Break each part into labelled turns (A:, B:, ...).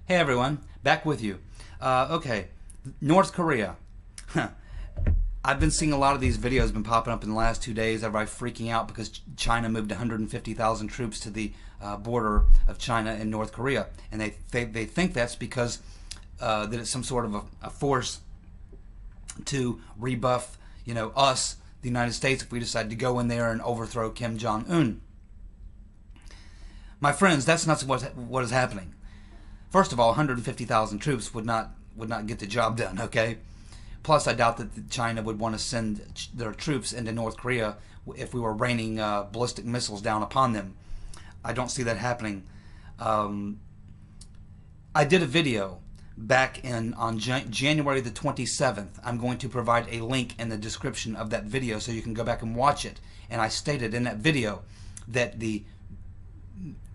A: Hey everyone, back with you. Okay, North Korea. I've been seeing a lot of these videos been popping up in the last 2 days. Everybody freaking out because China moved 150,000 troops to the border of China and North Korea, and they think that's because that it's some sort of a force to rebuff, us, the United States, if we decide to go in there and overthrow Kim Jong-un. My friends, that's not what is happening. First of all, 150,000 troops would not get the job done. Okay. Plus, I doubt that China would want to send their troops into North Korea if we were raining ballistic missiles down upon them. I don't see that happening. I did a video back on January the 27th. I'm going to provide a link in the description of that video so you can go back and watch it. And I stated in that video that the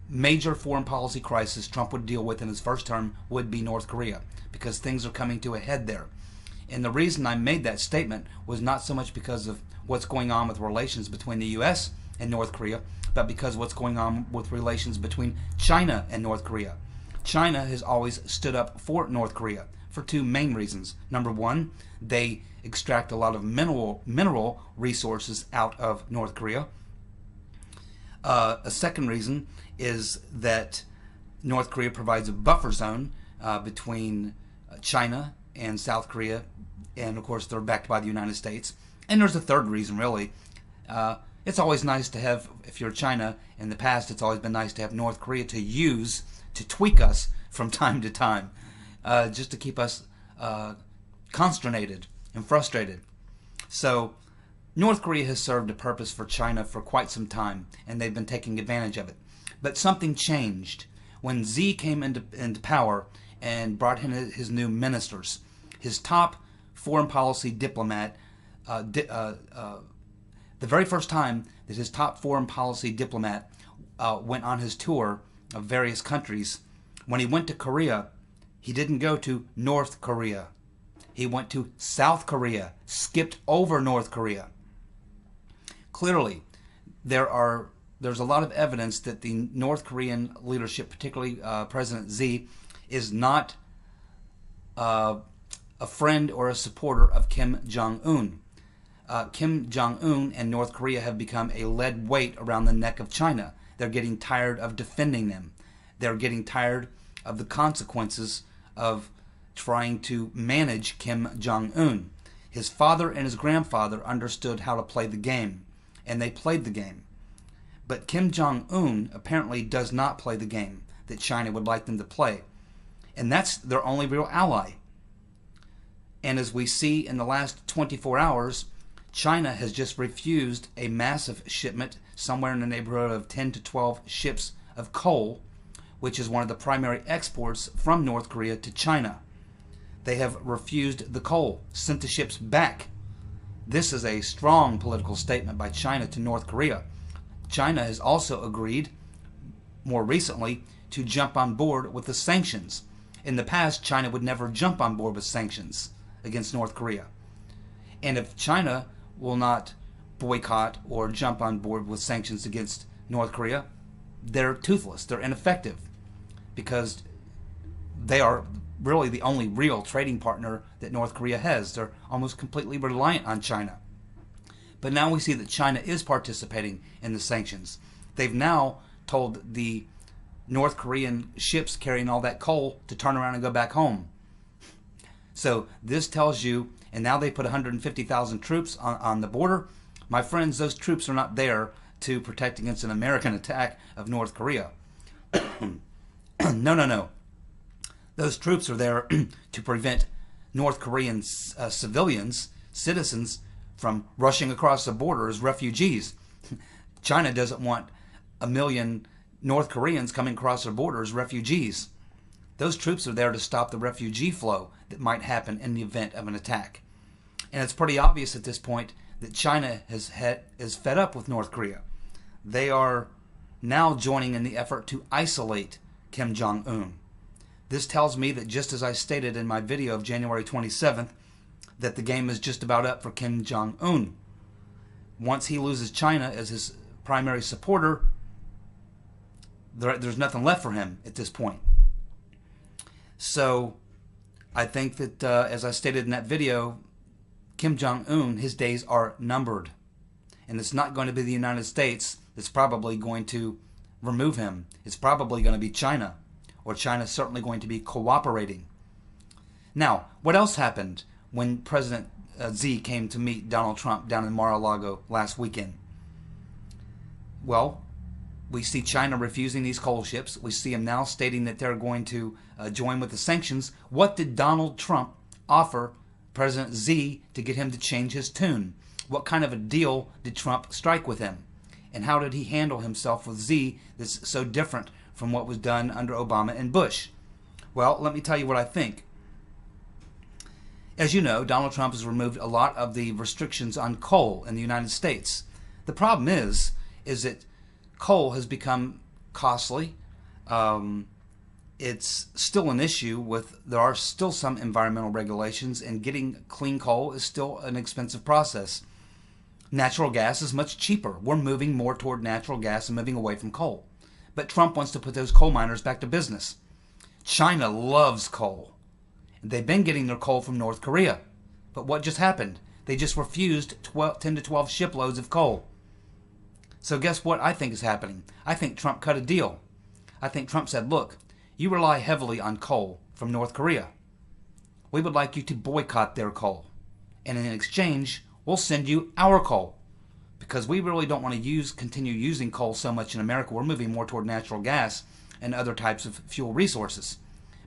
A: major foreign policy crisis Trump would deal with in his first term would be North Korea, because things are coming to a head there. And the reason I made that statement was not so much because of what's going on with relations between the U.S. and North Korea, but because of what's going on with relations between China and North Korea. China has always stood up for North Korea for two main reasons. Number one, they extract a lot of mineral resources out of North Korea. A second reason is that North Korea provides a buffer zone between China and South Korea, and of course they're backed by the United States. And there's a third reason, really. It's always nice to have, if you're China, in the past it's always been nice to have North Korea to tweak us from time to time, just to keep us consternated and frustrated. So North Korea has served a purpose for China for quite some time, and they've been taking advantage of it. But something changed when Xi came into power and brought in his new ministers. His top foreign policy diplomat, the very first time that his top foreign policy diplomat went on his tour of various countries, when he went to Korea, he didn't go to North Korea. He went to South Korea, skipped over North Korea. Clearly, there's a lot of evidence that the North Korean leadership, particularly President Xi, is not a friend or a supporter of Kim Jong-un. Kim Jong-un and North Korea have become a lead weight around the neck of China. They're getting tired of defending them. They're getting tired of the consequences of trying to manage Kim Jong-un. His father and his grandfather understood how to play the game, and they played the game. But Kim Jong-un apparently does not play the game that China would like them to play. And that's their only real ally. And as we see in the last 24 hours, China has just refused a massive shipment, somewhere in the neighborhood of 10 to 12 ships of coal, which is one of the primary exports from North Korea to China. They have refused the coal, sent the ships back. This is a strong political statement by China to North Korea. China has also agreed, more recently, to jump on board with the sanctions. In the past, China would never jump on board with sanctions against North Korea. And if China will not boycott or jump on board with sanctions against North Korea, they're toothless, they're ineffective, because they are really the only real trading partner that North Korea has. They're almost completely reliant on China. But now we see that China is participating in the sanctions. They've now told the North Korean ships carrying all that coal to turn around and go back home. So this tells you, and now they put 150,000 troops on the border. My friends, those troops are not there to protect against an American attack of North Korea. No. Those troops are there to prevent North Korean citizens, from rushing across the border as refugees. China doesn't want 1 million North Koreans coming across their border as refugees. Those troops are there to stop the refugee flow that might happen in the event of an attack. And it's pretty obvious at this point that China is fed up with North Korea. They are now joining in the effort to isolate Kim Jong-un. This tells me that, just as I stated in my video of January 27th, that the game is just about up for Kim Jong-un. Once he loses China as his primary supporter, there's nothing left for him at this point. So I think that, as I stated in that video, Kim Jong-un, his days are numbered. And it's not going to be the United States that's probably going to remove him. It's probably going to be China. Or China's certainly going to be cooperating. Now, what else happened when President Xi came to meet Donald Trump down in Mar-a-Lago last weekend? Well, we see China refusing these coal ships. We see them now stating that they're going to join with the sanctions. What did Donald Trump offer President Xi to get him to change his tune? What kind of a deal did Trump strike with him? And how did he handle himself with Xi that's so different from what was done under Obama and Bush? Well, let me tell you what I think. As you know, Donald Trump has removed a lot of the restrictions on coal in the United States. The problem is that coal has become costly. It's still an issue there are still some environmental regulations, and getting clean coal is still an expensive process. Natural gas is much cheaper. We're moving more toward natural gas and moving away from coal. But Trump wants to put those coal miners back to business. China loves coal. They've been getting their coal from North Korea. But what just happened? They just refused 10 to 12 shiploads of coal. So guess what I think is happening? I think Trump cut a deal. I think Trump said, look, you rely heavily on coal from North Korea. We would like you to boycott their coal. And in exchange, we'll send you our coal. Because we really don't want to continue using coal so much in America. We're moving more toward natural gas and other types of fuel resources.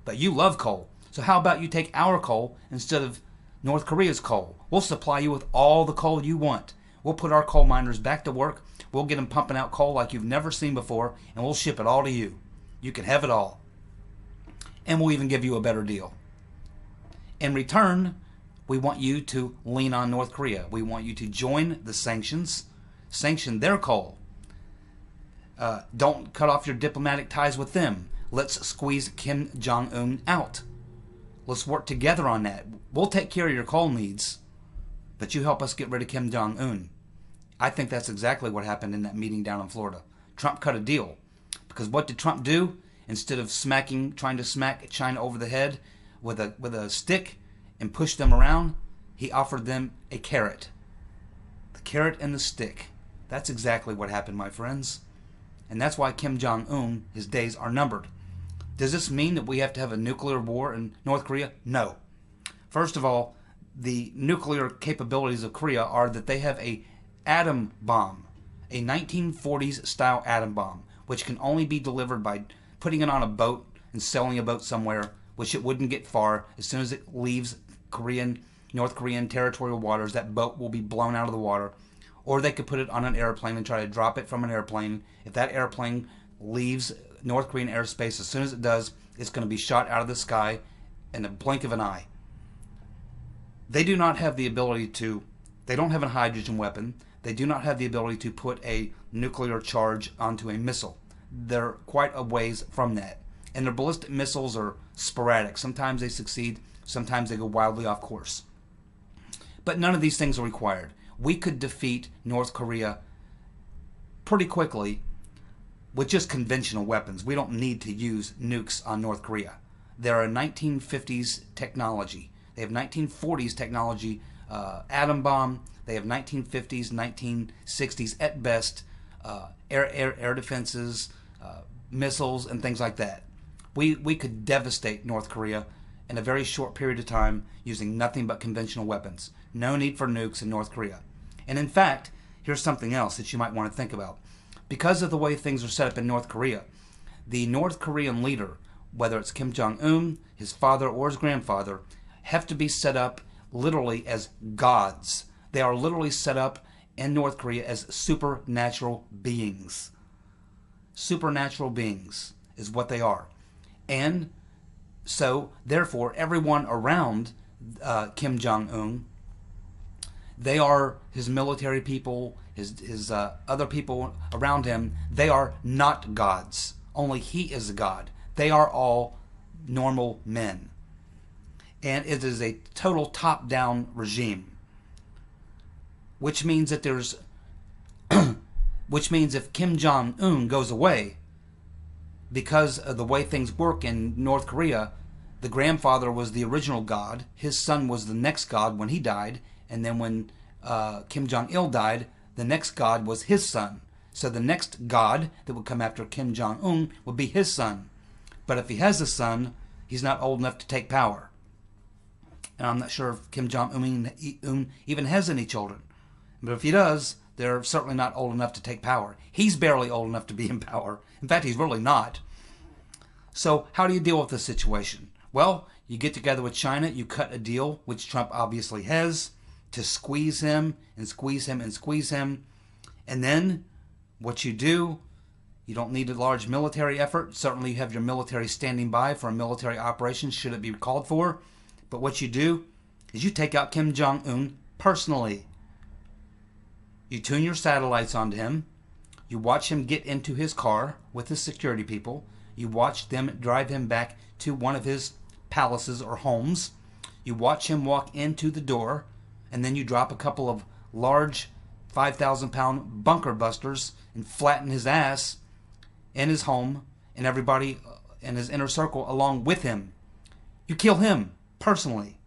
A: But you love coal. So how about you take our coal instead of North Korea's coal? We'll supply you with all the coal you want. We'll put our coal miners back to work. We'll get them pumping out coal like you've never seen before, and we'll ship it all to you. You can have it all. And we'll even give you a better deal. In return, we want you to lean on North Korea. We want you to join the sanctions, sanction their coal. Don't cut off your diplomatic ties with them. Let's squeeze Kim Jong-un out. Let's work together on that. We'll take care of your coal needs, but you help us get rid of Kim Jong-un. I think that's exactly what happened in that meeting down in Florida. Trump cut a deal. Because what did Trump do? Instead of trying to smack China over the head with a stick and push them around, he offered them a carrot. The carrot and the stick. That's exactly what happened, my friends. And that's why Kim Jong-un, his days are numbered. Does this mean that we have to have a nuclear war in North Korea? No. First of all, the nuclear capabilities of Korea are that they have a atom bomb, a 1940s style atom bomb, which can only be delivered by putting it on a boat and sailing a boat somewhere, which it wouldn't get far. As soon as it leaves North Korean territorial waters, that boat will be blown out of the water. Or they could put it on an airplane and try to drop it from an airplane. If that airplane leaves North Korean airspace, as soon as it does, it's going to be shot out of the sky in a blink of an eye. They do not have the ability they don't have a hydrogen weapon. They do not have the ability to put a nuclear charge onto a missile. They're quite a ways from that. And their ballistic missiles are sporadic. Sometimes they succeed, sometimes they go wildly off course. But none of these things are required. We could defeat North Korea pretty quickly with just conventional weapons. We don't need to use nukes on North Korea. They're a 1950s technology. They have 1940s technology, atom bomb. They have 1950s, 1960s at best, air defenses, missiles, and things like that. We could devastate North Korea in a very short period of time using nothing but conventional weapons. No need for nukes in North Korea. And in fact, here's something else that you might want to think about. Because of the way things are set up in North Korea, the North Korean leader, whether it's Kim Jong-un, his father, or his grandfather, have to be set up literally as gods. They are literally set up in North Korea as supernatural beings. Supernatural beings is what they are. And so, therefore, everyone around Kim Jong-un, they are his military people, his other people around him. They are not gods. Only he is a god. They are all normal men. And it is a total top-down regime. Which means that which means if Kim Jong-un goes away, because of the way things work in North Korea, the grandfather was the original God. His son was the next God when he died. And then when Kim Jong-il died, the next God was his son. So the next God that would come after Kim Jong-un would be his son. But if he has a son, he's not old enough to take power. And I'm not sure if Kim Jong-un even has any children. But if he does, they're certainly not old enough to take power. He's barely old enough to be in power. In fact, he's really not. So how do you deal with this situation? Well, you get together with China, you cut a deal, which Trump obviously has, to squeeze him and squeeze him and squeeze him. And then what you do, you don't need a large military effort. Certainly you have your military standing by for a military operation should it be called for. But what you do is you take out Kim Jong-un personally. You tune your satellites onto him. You watch him get into his car with his security people. You watch them drive him back to one of his palaces or homes. You watch him walk into the door, and then you drop a couple of large 5,000-pound bunker busters and flatten his ass in his home and everybody in his inner circle along with him. You kill him personally.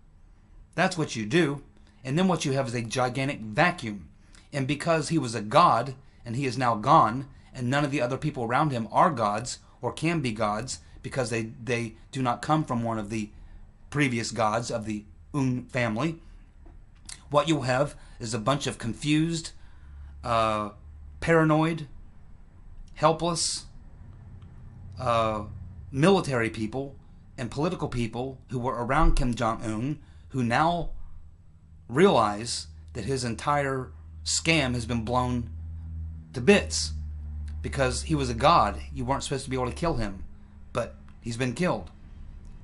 A: That's what you do. And then what you have is a gigantic vacuum. And because he was a god and he is now gone, and none of the other people around him are gods or can be gods because they do not come from one of the previous gods of the Un family, what you'll have is a bunch of confused, paranoid, helpless military people and political people who were around Kim Jong-un who now realize that his entire scam has been blown to bits because he was a god. You weren't supposed to be able to kill him, but he's been killed.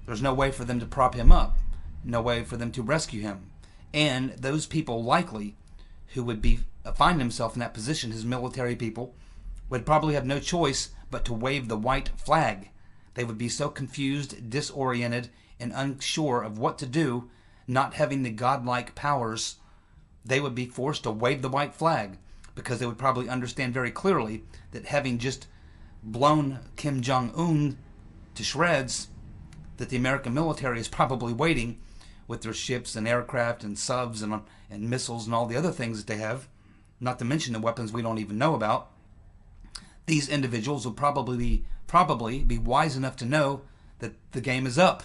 A: There's no way for them to prop him up, no way for them to rescue him. And those people likely who would find himself in that position, his military people, would probably have no choice but to wave the white flag. They would be so confused, disoriented, and unsure of what to do, not having the godlike powers. They would be forced to wave the white flag because they would probably understand very clearly that having just blown Kim Jong-un to shreds, that the American military is probably waiting with their ships and aircraft and subs and missiles and all the other things that they have, not to mention the weapons we don't even know about. These individuals will probably be wise enough to know that the game is up.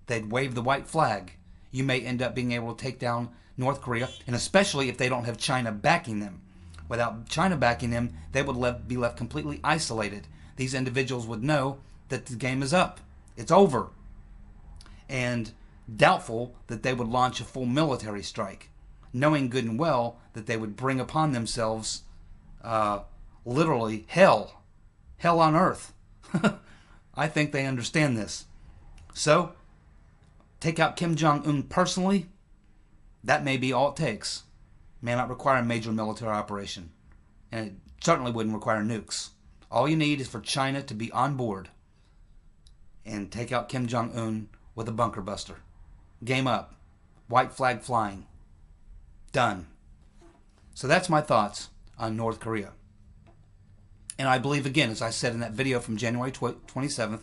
A: They'd wave the white flag. You may end up being able to take down North Korea, and especially if they don't have China backing them. Without China backing them, they would be left completely isolated. These individuals would know that the game is up. It's over. And doubtful that they would launch a full military strike, knowing good and well that they would bring upon themselves literally hell on earth. I think they understand this. So, take out Kim Jong-un personally. That may be all it takes. May not require a major military operation. And it certainly wouldn't require nukes. All you need is for China to be on board and take out Kim Jong-un with a bunker buster. Game up. White flag flying. Done. So that's my thoughts on North Korea. And I believe, again, as I said in that video from January 27th,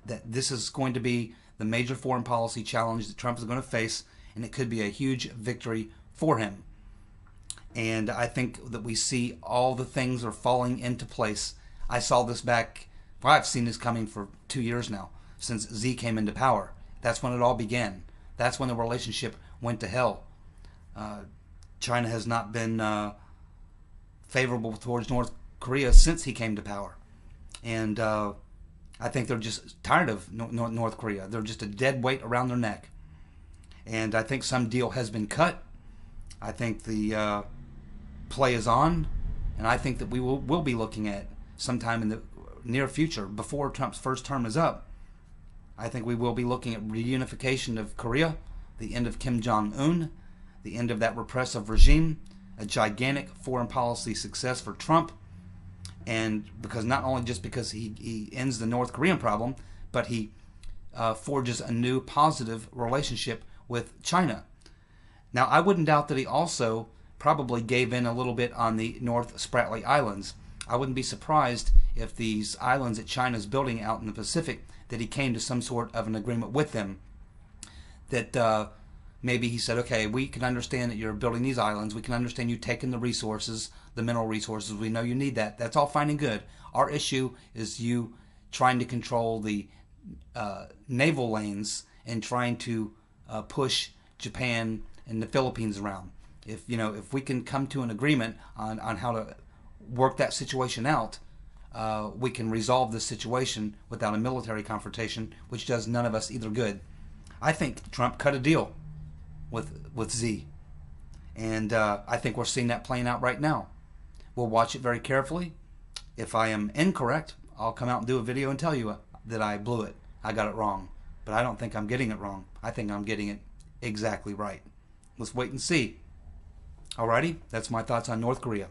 A: that this is going to be the major foreign policy challenge that Trump is going to face, and it could be a huge victory for him. And I think that we see all the things are falling into place. I saw this back, well, I've seen this coming for 2 years now, since Xi came into power. That's when it all began. That's when the relationship went to hell. China has not been favorable towards North Korea since he came to power. And I think they're just tired of North Korea. They're just a dead weight around their neck. And I think some deal has been cut. I think the play is on. And I think that we will be looking at sometime in the near future, before Trump's first term is up, I think we will be looking at reunification of Korea, the end of Kim Jong-un, the end of that repressive regime, a gigantic foreign policy success for Trump. And because not only just because he ends the North Korean problem, but he forges a new positive relationship with China. Now, I wouldn't doubt that he also probably gave in a little bit on the North Spratly Islands. I wouldn't be surprised if these islands that China's building out in the Pacific, that he came to some sort of an agreement with them. That maybe he said, okay, we can understand that you're building these islands. We can understand you taking the resources, the mineral resources. We know you need that. That's all fine and good. Our issue is you trying to control the naval lanes and trying to push Japan and the Philippines around. If we can come to an agreement on how to work that situation out, we can resolve this situation without a military confrontation, which does none of us either good. I think Trump cut a deal with Z, and I think we're seeing that playing out right now. We'll watch it very carefully. If I am incorrect, I'll come out and do a video and tell you that I blew it. I got it wrong. But I don't think I'm getting it wrong. I think I'm getting it exactly right. Let's wait and see. Alrighty, that's my thoughts on North Korea.